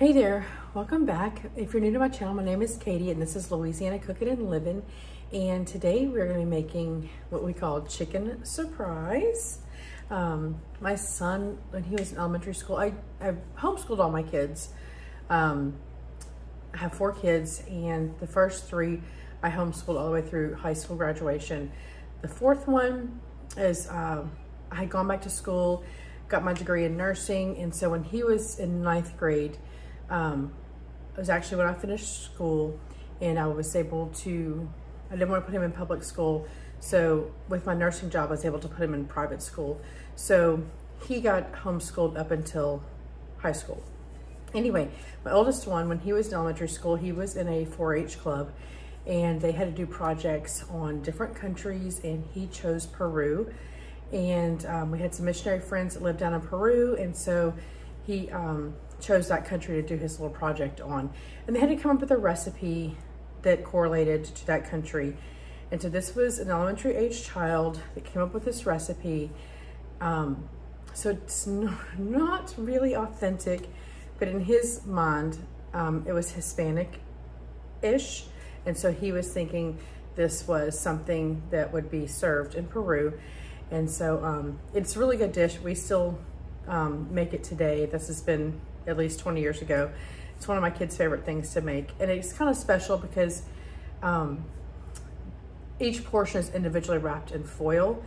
Hey there, welcome back. If you're new to my channel, my name is Katie and this is Louisiana Cooking and Living. And today we're gonna be making what we call chicken surprise. My son, when he was in elementary school, I homeschooled all my kids. I have 4 kids and the first 3 I homeschooled all the way through high school graduation. The 4th one is, I had gone back to school, got my degree in nursing. And so when he was in 9th grade, it was actually when I finished school and I was able to, I didn't want to put him in public school. So with my nursing job, I was able to put him in private school. So he got homeschooled up until high school. Anyway, my oldest one, when he was in elementary school, he was in a 4-H club and they had to do projects on different countries and he chose Peru. And we had some missionary friends that lived down in Peru. And so he chose that country to do his little project on. And they had to come up with a recipe that correlated to that country. And so this was an elementary age child that came up with this recipe. So it's not really authentic, but in his mind, it was Hispanic-ish. And so he was thinking this was something that would be served in Peru. And so it's a really good dish. We still make it today. This has been at least 20 years ago. It's one of my kids' favorite things to make. And it's kind of special because each portion is individually wrapped in foil.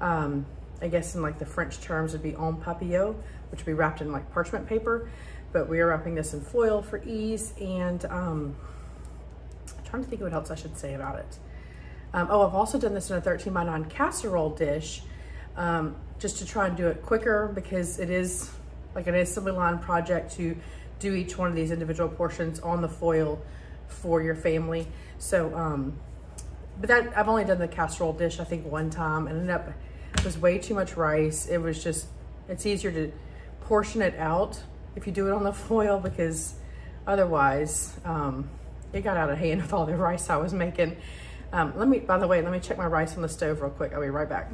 I guess in like the French terms would be en papier, which would be wrapped in like parchment paper. But we are wrapping this in foil for ease. And I'm trying to think of what else I should say about it. Oh, I've also done this in a 13x9 casserole dish, just to try and do it quicker because it is like an assembly line project to do each one of these individual portions on the foil for your family. So, but that I've only done the casserole dish, I think 1 time, and it was way too much rice. It was just, it's easier to portion it out if you do it on the foil because otherwise, it got out of hand with all the rice I was making. By the way, let me check my rice on the stove real quick. I'll be right back.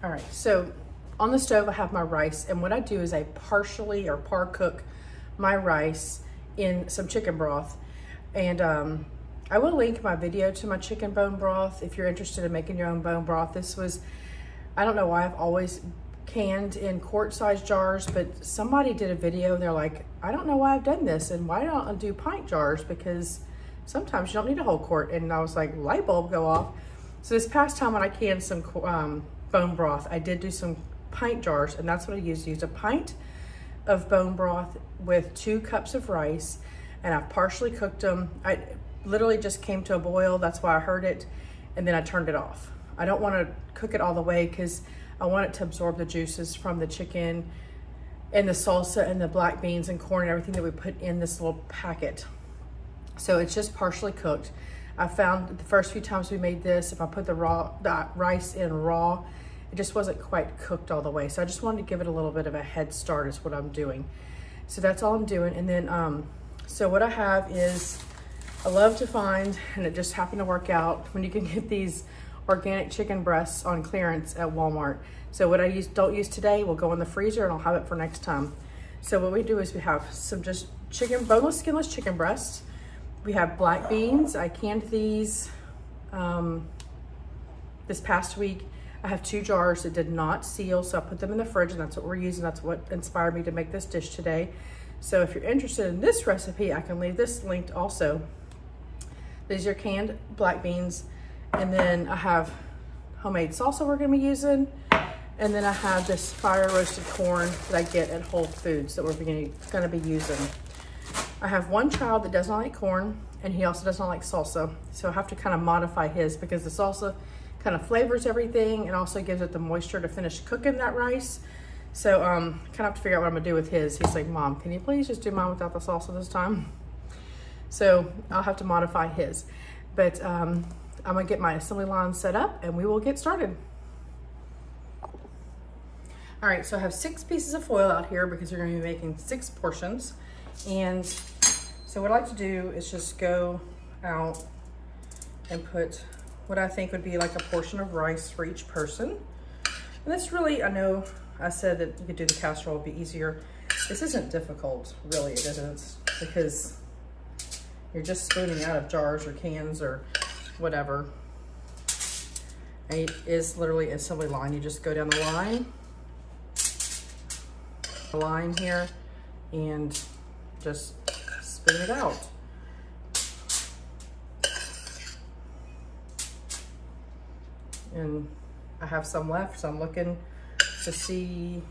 All right, so on the stove, I have my rice, and what I do is I partially or par cook my rice in some chicken broth. And I will link my video to my chicken bone broth if you're interested in making your own bone broth. This was, I don't know why I've always canned in quart-sized jars, but somebody did a video and they're like, I don't know why I've done this, and why don't I do pint jars? Because sometimes you don't need a whole quart. And I was like, light bulb go off. So this past time when I canned some bone broth, I did do some pint jars, and that's what I used. Used a pint of bone broth with 2 cups of rice, and I've partially cooked them. I literally just came to a boil. That's why I heard it, and then I turned it off. I don't want to cook it all the way because I want it to absorb the juices from the chicken and the salsa and the black beans and corn and everything that we put in this little packet. So it's just partially cooked. I found the first few times we made this, if I put the rice in raw, it just wasn't quite cooked all the way. So I just wanted to give it a little bit of a head start is what I'm doing. So that's all I'm doing. And then, so what I have is, I love to find, and it just happened to work out, when you can get these organic chicken breasts on clearance at Walmart. So what I don't use today will go in the freezer and I'll have it for next time. So what we do is we have some just boneless, skinless chicken breasts. We have black beans. I canned these this past week. I have 2 jars that did not seal, so I put them in the fridge, and that's what we're using. That's what inspired me to make this dish today. So if you're interested in this recipe, I can leave this linked also. These are canned black beans, and then I have homemade salsa we're gonna be using, and then I have this fire roasted corn that I get at Whole Foods that we're gonna be using. I have 1 child that does not like corn, and he also does not like salsa, so I have to kind of modify his because the salsa kind of flavors everything and also gives it the moisture to finish cooking that rice. So kind of have to figure out what I'm gonna do with his. He's like, Mom, can you please just do mine without the salsa this time? So I'll have to modify his. But I'm gonna get my assembly line set up and we will get started. All right, so I have 6 pieces of foil out here because we're gonna be making 6 portions. And so what I like to do is just go out and put what I think would be like a portion of rice for each person. And this really, I know I said that you could do the casserole, it'd be easier. This isn't difficult, really, it isn't, because you're just spooning out of jars or cans or whatever. And it is literally an assembly line. You just go down the line here, and just spoon it out. And I have some left, so I'm looking to see.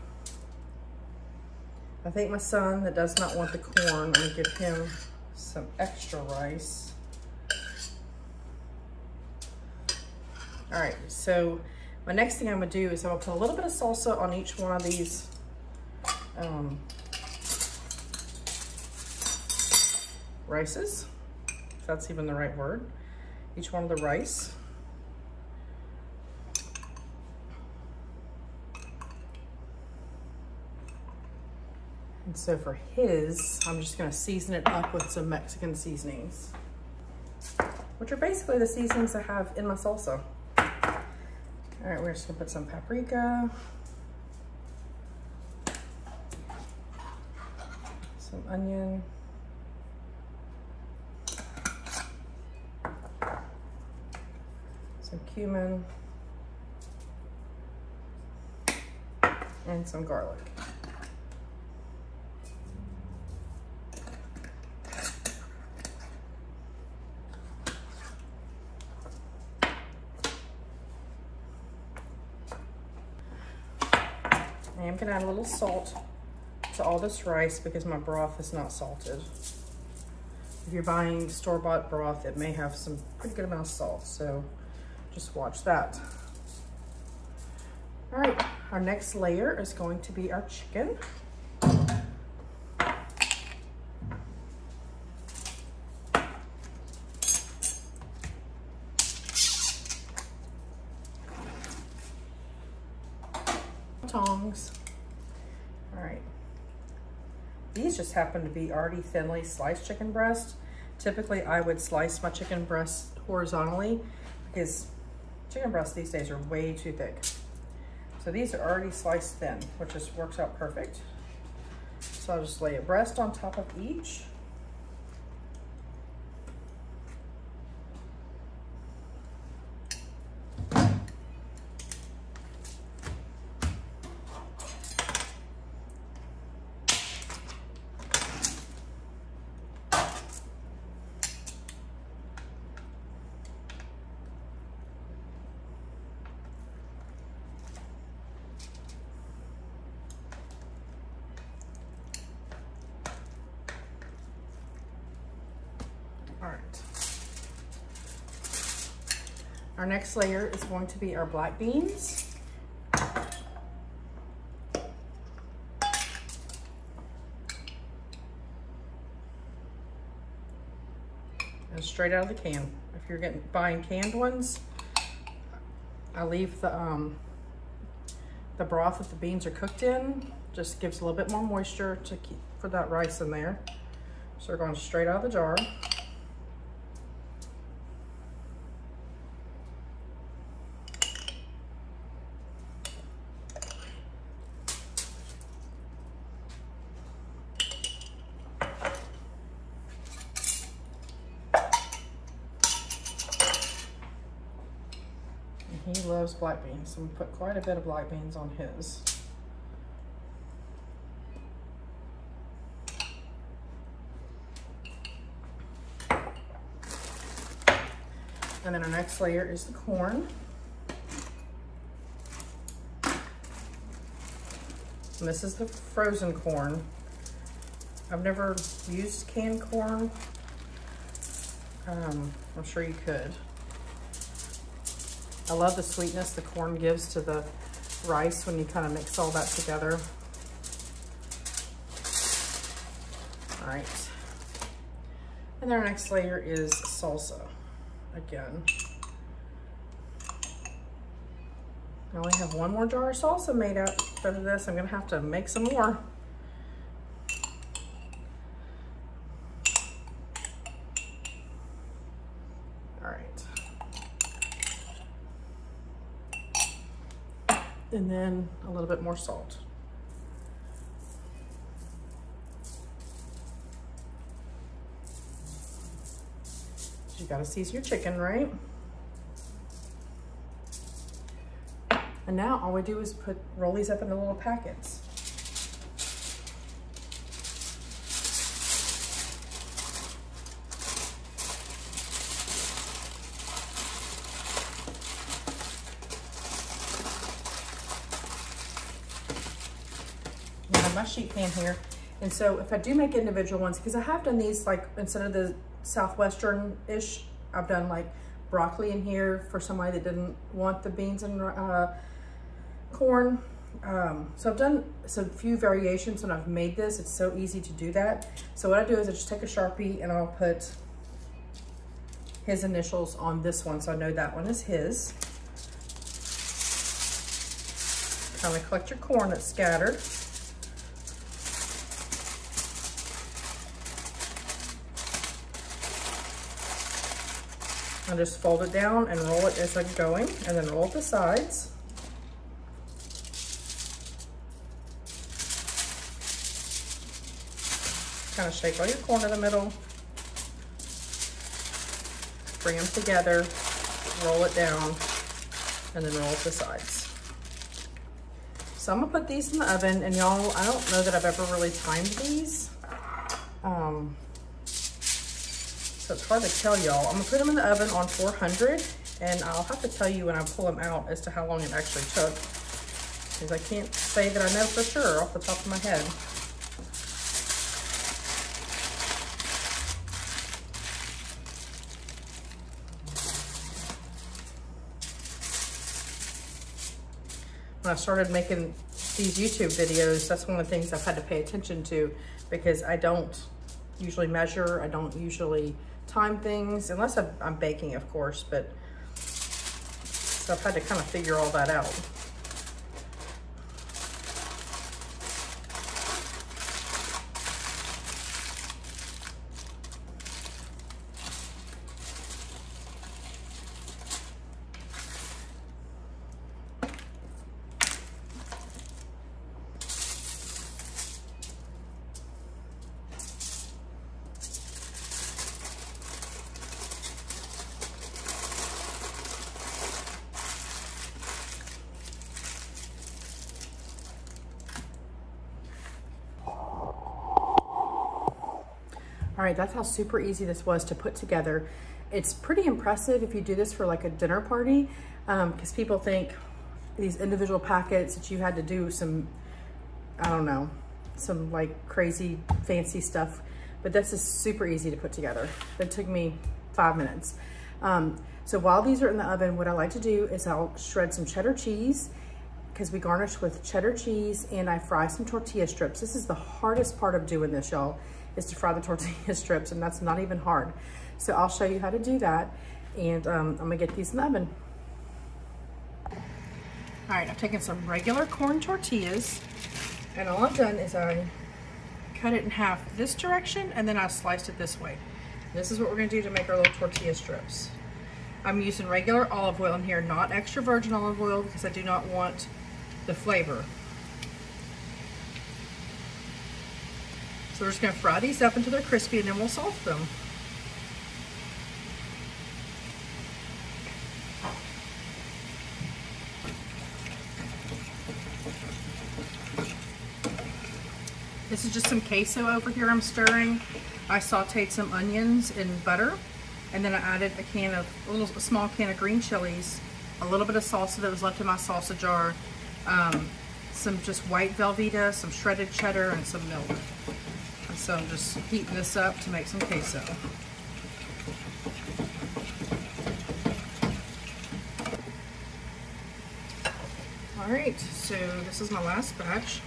I think my son that does not want the corn, I'm gonna give him some extra rice. All right, so my next thing I'm gonna do is I'm gonna put a little bit of salsa on each one of these rices, if that's even the right word. Each one of the rice. And so for his, I'm just gonna season it up with some Mexican seasonings, which are basically the seasonings I have in my salsa. All right, we're just gonna put some paprika, some onion, some cumin, and some garlic. I am gonna add a little salt to all this rice because my broth is not salted. If you're buying store-bought broth, it may have some pretty good amount of salt, so just watch that. All right, our next layer is going to be our chicken. Tongs. All right, these just happen to be already thinly sliced chicken breast. Typically I would slice my chicken breast horizontally because chicken breasts these days are way too thick. So these are already sliced thin, which just works out perfect. So I'll just lay a breast on top of each. All right. Our next layer is going to be our black beans. And straight out of the can. If you're buying canned ones, I leave the broth that the beans are cooked in. Just gives a little bit more moisture to keep for that rice in there. So we're going straight out of the jar. He loves black beans, so we put quite a bit of black beans on his. And then our next layer is the corn. And this is the frozen corn. I've never used canned corn. I'm sure you could. I love the sweetness the corn gives to the rice when you kind of mix all that together. All right. And then our next layer is salsa again. I only have one more jar of salsa made up for this. I'm gonna have to make some more. All right. And then a little bit more salt. You gotta season your chicken, right? And now all we do is roll these up into little packets. I have my sheet pan here. And so if I do make individual ones, because I have done these like instead of the Southwestern-ish, I've done like broccoli in here for somebody that didn't want the beans and corn. So I've done some few variations when I've made this. It's so easy to do that. So what I do is I just take a Sharpie and I'll put his initials on this one, so I know that one is his. Kind of collect your corn that's scattered. I'll just fold it down and roll it as I'm going, and then roll the sides. Kind of shake all your corn in the middle. Bring them together, roll it down, and then roll up the sides. So I'm gonna put these in the oven, and y'all, I don't know that I've ever really timed these. So it's hard to tell y'all. I'm gonna put them in the oven on 400, and I'll have to tell you when I pull them out as to how long it actually took, because I can't say that I know for sure off the top of my head. When I started making these YouTube videos, that's one of the things I've had to pay attention to, because I don't usually measure, I don't usually time things, unless I'm baking, of course, but so I've had to kind of figure all that out. All right, that's how super easy this was to put together. It's pretty impressive if you do this for like a dinner party, because people think these individual packets that you had to do some, I don't know, some like crazy fancy stuff, but this is super easy to put together. It took me 5 minutes. So while these are in the oven, what I like to do is I'll shred some cheddar cheese, because we garnish with cheddar cheese, and I fry some tortilla strips. This is the hardest part of doing this, y'all, is to fry the tortilla strips, and that's not even hard. So I'll show you how to do that, and I'm gonna get these in the oven. All right, I've taken some regular corn tortillas, and all I've done is I cut it in half this direction, and then I sliced it this way. This is what we're gonna do to make our little tortilla strips. I'm using regular olive oil in here, not extra virgin olive oil, because I do not want the flavor. So we're just gonna fry these up until they're crispy, and then we'll salt them. This is just some queso over here I'm stirring. I sauteed some onions in butter, and then I added a small can of green chilies, a little bit of salsa that was left in my salsa jar, some just white Velveeta, some shredded cheddar, and some milk. And so I'm just heating this up to make some queso. All right, so this is my last batch.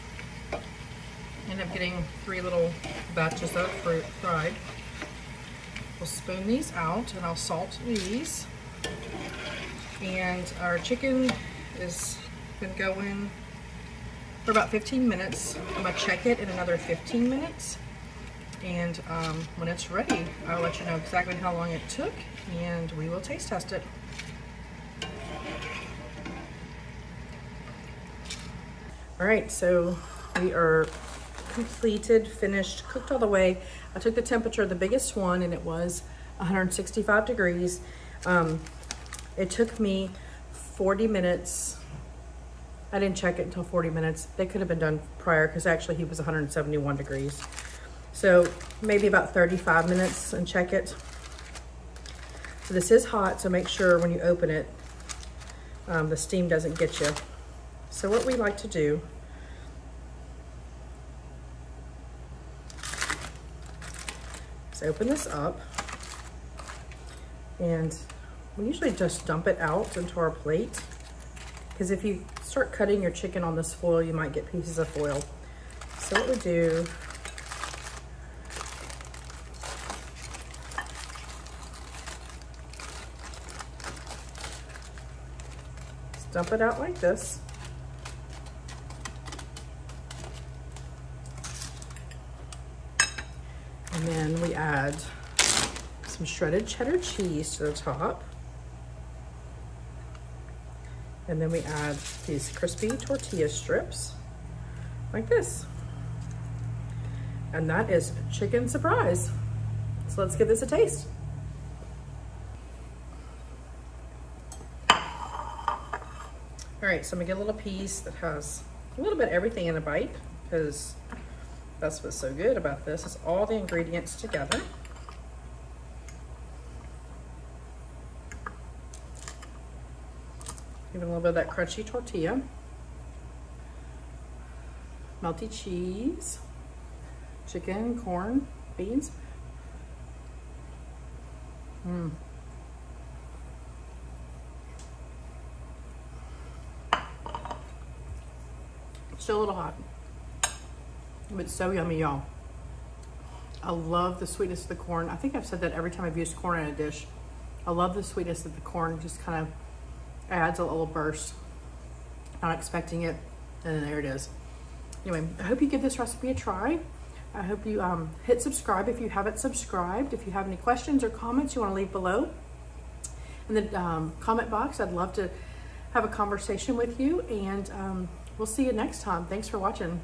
End up getting 3 little batches of fruit fried. We'll spoon these out, and I'll salt these. And our chicken is been going for about 15 minutes. I'm gonna check it in another 15 minutes. And when it's ready, I'll let you know exactly how long it took, and we will taste test it. All right, so we are completed, finished, cooked all the way. I took the temperature of the biggest one, and it was 165 degrees. It took me 40 minutes. I didn't check it until 40 minutes. They could have been done prior because actually he was 171 degrees. So maybe about 35 minutes and check it. So this is hot, so make sure when you open it, the steam doesn't get you. So what we like to do is open this up, and we usually just dump it out into our plate, because if you start cutting your chicken on this foil, you might get pieces of foil. So what we do, is dump it out like this. And then we add some shredded cheddar cheese to the top. And then we add these crispy tortilla strips like this. And that is chicken surprise. So let's give this a taste. All right, so I'm gonna get a little piece that has a little bit of everything in a bite, because that's what's so good about this, is all the ingredients together. Even a little bit of that crunchy tortilla. Melty cheese, chicken, corn, beans. Still a little hot, but it's so yummy, y'all. I love the sweetness of the corn. I think I've said that every time I've used corn in a dish. I love the sweetness of the corn, just kind of adds a little burst. Not expecting it, and then there it is. Anyway, I hope you give this recipe a try. I hope you hit subscribe if you haven't subscribed. If you have any questions or comments you want to leave below in the comment box, I'd love to have a conversation with you, and we'll see you next time. Thanks for watching.